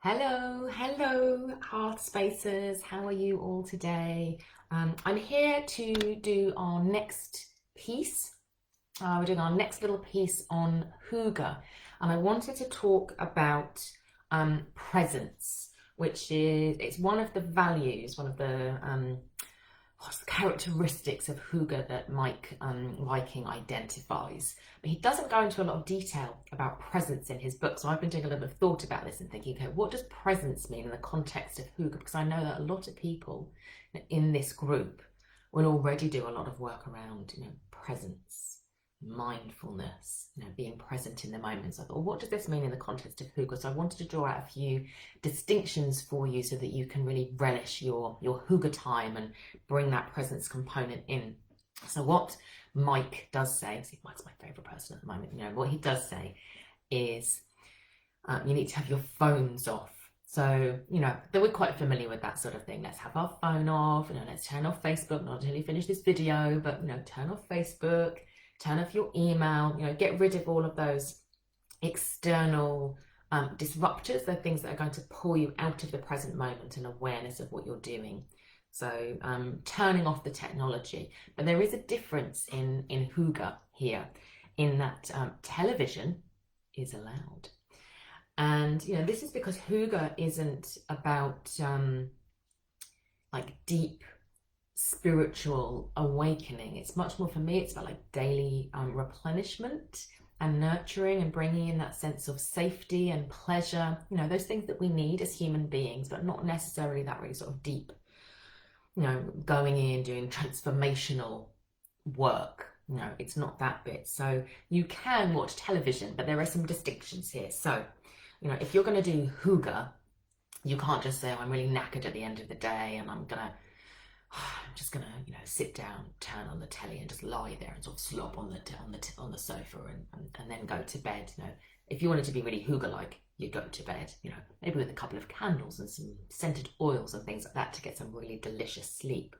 Hello, Hearth Spacers. How are you all today? I'm here to do our next piece. We're doing our next little piece on Hygge, and I wanted to talk about presence, which is it's one of the values, one of the what's the characteristics of Hygge that Mike Viking identifies. But he doesn't go into a lot of detail about presence in his book. So I've been doing a little bit of thought about this and thinking, okay, what does presence mean in the context of Hygge? Because I know that a lot of people in this group will already do a lot of work around, presence, mindfulness, being present in the moment. So I thought, well, what does this mean in the context of Hygge? So I wanted to draw out a few distinctions for you so that you can really relish your Hygge time and bring that presence component in. So what Mike does say, see, Mike's my favorite person at the moment, what he does say is you need to have your phones off. So, that we're quite familiar with that sort of thing. Let's have our phone off, let's turn off Facebook, not until you finish this video, but, turn off Facebook, turn off your email, get rid of all of those external disruptors, the things that are going to pull you out of the present moment and awareness of what you're doing. So turning off the technology. But there is a difference in Hygge here in that television is allowed. And, this is because Hygge isn't about like deep spiritual awakening. It's much more, for me, it's about like daily replenishment and nurturing and bringing in that sense of safety and pleasure, those things that we need as human beings, but not necessarily that really sort of deep, going in, doing transformational work. It's not that bit. So you can watch television, but there are some distinctions here. So, if you're going to do Hygge, you can't just say, oh, I'm really knackered at the end of the day and I'm just gonna, sit down, turn on the telly and just lie there and sort of slop on the sofa and then go to bed. If you wanted to be really Hygge-like, you go to bed, maybe with a couple of candles and some scented oils and things like that to get some really delicious sleep.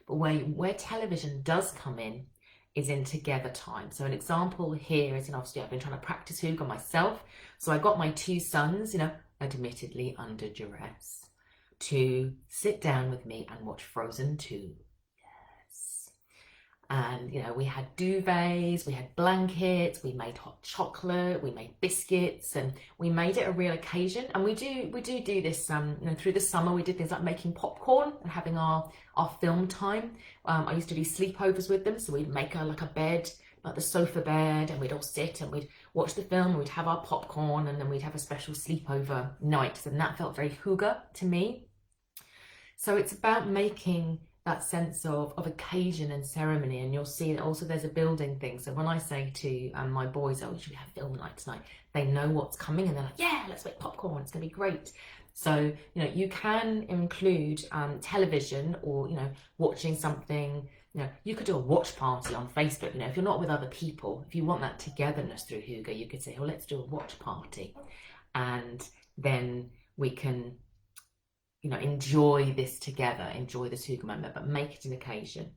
But where television does come in is in together time. So an example here is, obviously I've been trying to practice Hygge myself. So I got my two sons, admittedly under duress, to sit down with me and watch Frozen 2. Yes. And, we had duvets, we had blankets, we made hot chocolate, we made biscuits, and we made it a real occasion. And we do this, through the summer, we did things like making popcorn and having our film time. I used to do sleepovers with them. So we'd make like a bed, like the sofa bed, and we'd all sit and we'd watch the film, and we'd have our popcorn, and then we'd have a special sleepover night. And that felt very Hygge to me. So it's about making that sense of occasion and ceremony, and you'll see that also there's a building thing. So when I say to my boys, oh, should we have film night tonight? They know what's coming and they're like, yeah, let's make popcorn, it's gonna be great. So, you can include television or, watching something, you could do a watch party on Facebook. If you're not with other people, if you want that togetherness through Hygge, you could say, well, let's do a watch party. And then we can enjoy this together, enjoy this Hygge moment, but make it an occasion.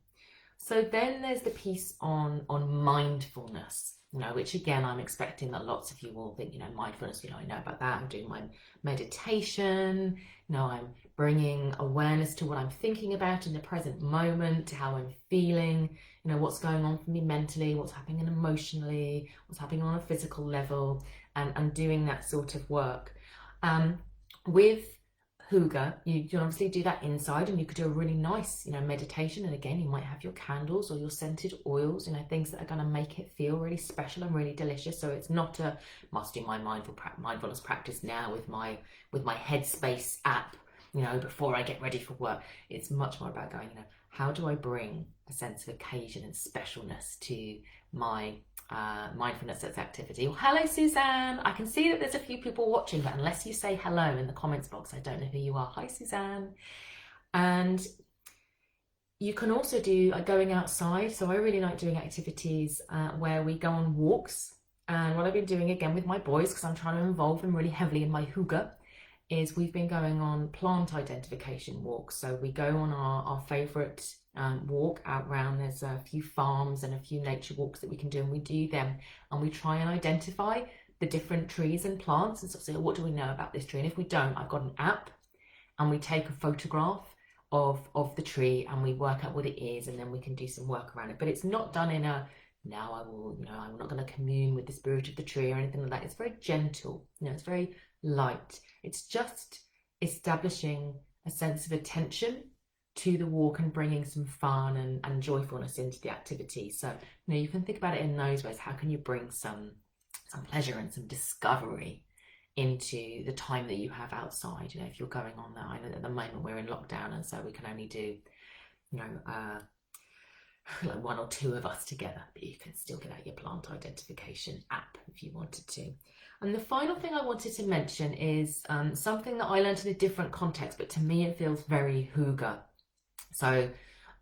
So then there's the piece on mindfulness, which again, I'm expecting that lots of you will think, mindfulness, I know about that. I'm doing my meditation, I'm bringing awareness to what I'm thinking about in the present moment, how I'm feeling, what's going on for me mentally, what's happening emotionally, what's happening on a physical level, and doing that sort of work. With Hygge, you can obviously do that inside, and you could do a really nice, meditation. And again, you might have your candles or your scented oils, things that are going to make it feel really special and really delicious. So it's not a must do my mindfulness practice now with my Headspace app, before I get ready for work. It's much more about going, how do I bring a sense of occasion and specialness to my mindfulness activity? Well, hello, Suzanne. I can see that there's a few people watching, but unless you say hello in the comments box, I don't know who you are. Hi, Suzanne. And you can also do going outside. So I really like doing activities where we go on walks. And what I've been doing again with my boys, because I'm trying to involve them really heavily in my Hygge, is we've been going on plant identification walks. So we go on our favourite walk out round. There's a few farms and a few nature walks that we can do, and we do them and we try and identify the different trees and plants and sort of say, what do we know about this tree? And if we don't, I've got an app, and we take a photograph of the tree and we work out what it is, and then we can do some work around it. But it's not done in a, now I will, I'm not going to commune with the spirit of the tree or anything like that. It's very gentle, it's very light. It's just establishing a sense of attention to the walk and bringing some fun and joyfulness into the activity. So, you can think about it in those ways. How can you bring some pleasure and some discovery into the time that you have outside? If you're going on that, I know at the moment we're in lockdown, and so we can only do, like 1 or 2 of us together, but you can still get out your plant identification app if you wanted to. And the final thing I wanted to mention is something that I learned in a different context, but to me it feels very Hygge. So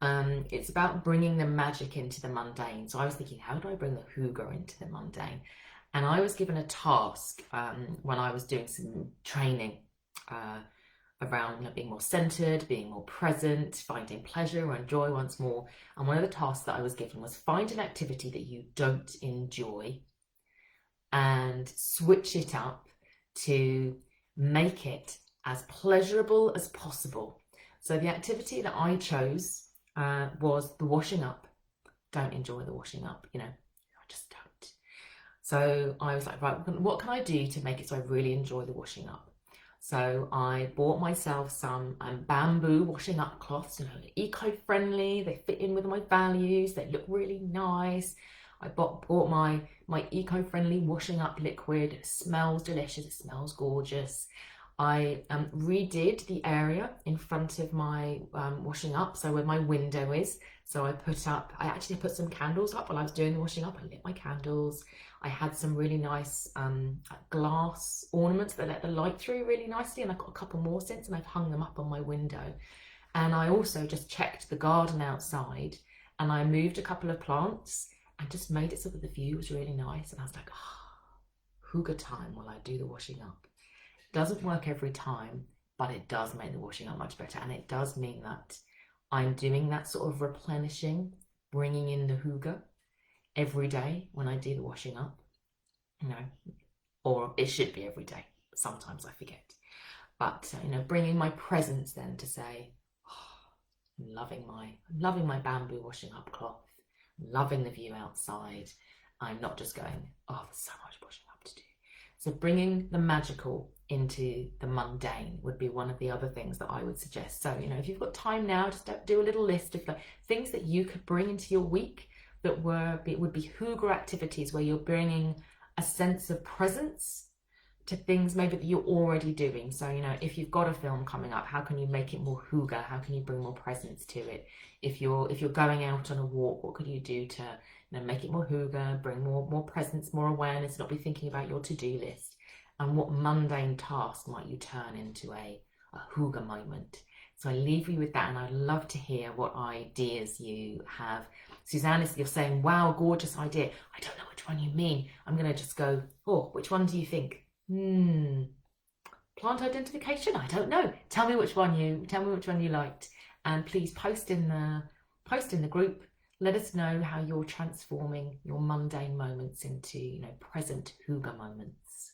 it's about bringing the magic into the mundane. So I was thinking, how do I bring the Hygge into the mundane? And I was given a task when I was doing some training around being more centered, being more present, finding pleasure and joy once more. And one of the tasks that I was given was find an activity that you don't enjoy and switch it up to make it as pleasurable as possible. So the activity that I chose was the washing up. Don't enjoy the washing up, I just don't. So I was like, right, what can I do to make it so I really enjoy the washing up? So I bought myself some bamboo washing up cloths, eco-friendly, they fit in with my values, they look really nice. I bought my eco-friendly washing up liquid. It smells delicious, it smells gorgeous. I redid the area in front of my washing up, so where my window is. So I actually put some candles up while I was doing the washing up. I lit my candles. I had some really nice glass ornaments that let the light through really nicely, and I've got a couple more since, and I've hung them up on my window. And I also just checked the garden outside, and I moved a couple of plants and just made it so that the view was really nice. And I was like, Hygge time while I do the washing up. Doesn't work every time, but it does make the washing up much better, and it does mean that I'm doing that sort of replenishing, bringing in the Hygge every day when I do the washing up, or it should be every day. Sometimes I forget, but bringing my presence then to say, I'm loving my bamboo washing up cloth, I'm loving the view outside. I'm not just going, there's so much washing up to do. So bringing the magical into the mundane would be one of the other things that I would suggest. So, if you've got time now, just do a little list of things that you could bring into your week that would be Hygge activities where you're bringing a sense of presence to things maybe that you're already doing. So, if you've got a film coming up, how can you make it more Hygge? How can you bring more presence to it? If you're going out on a walk, what could you do to make it more Hygge, bring more presence, more awareness, not be thinking about your to-do list? And what mundane task might you turn into a Hygge moment? So I leave you with that, and I'd love to hear what ideas you have. Suzanne, you're saying, wow, gorgeous idea. I don't know which one you mean. I'm going to just go, which one do you think? Plant identification? I don't know. Tell me which one you liked, and please post in the group. Let us know how you're transforming your mundane moments into present Hygge moments.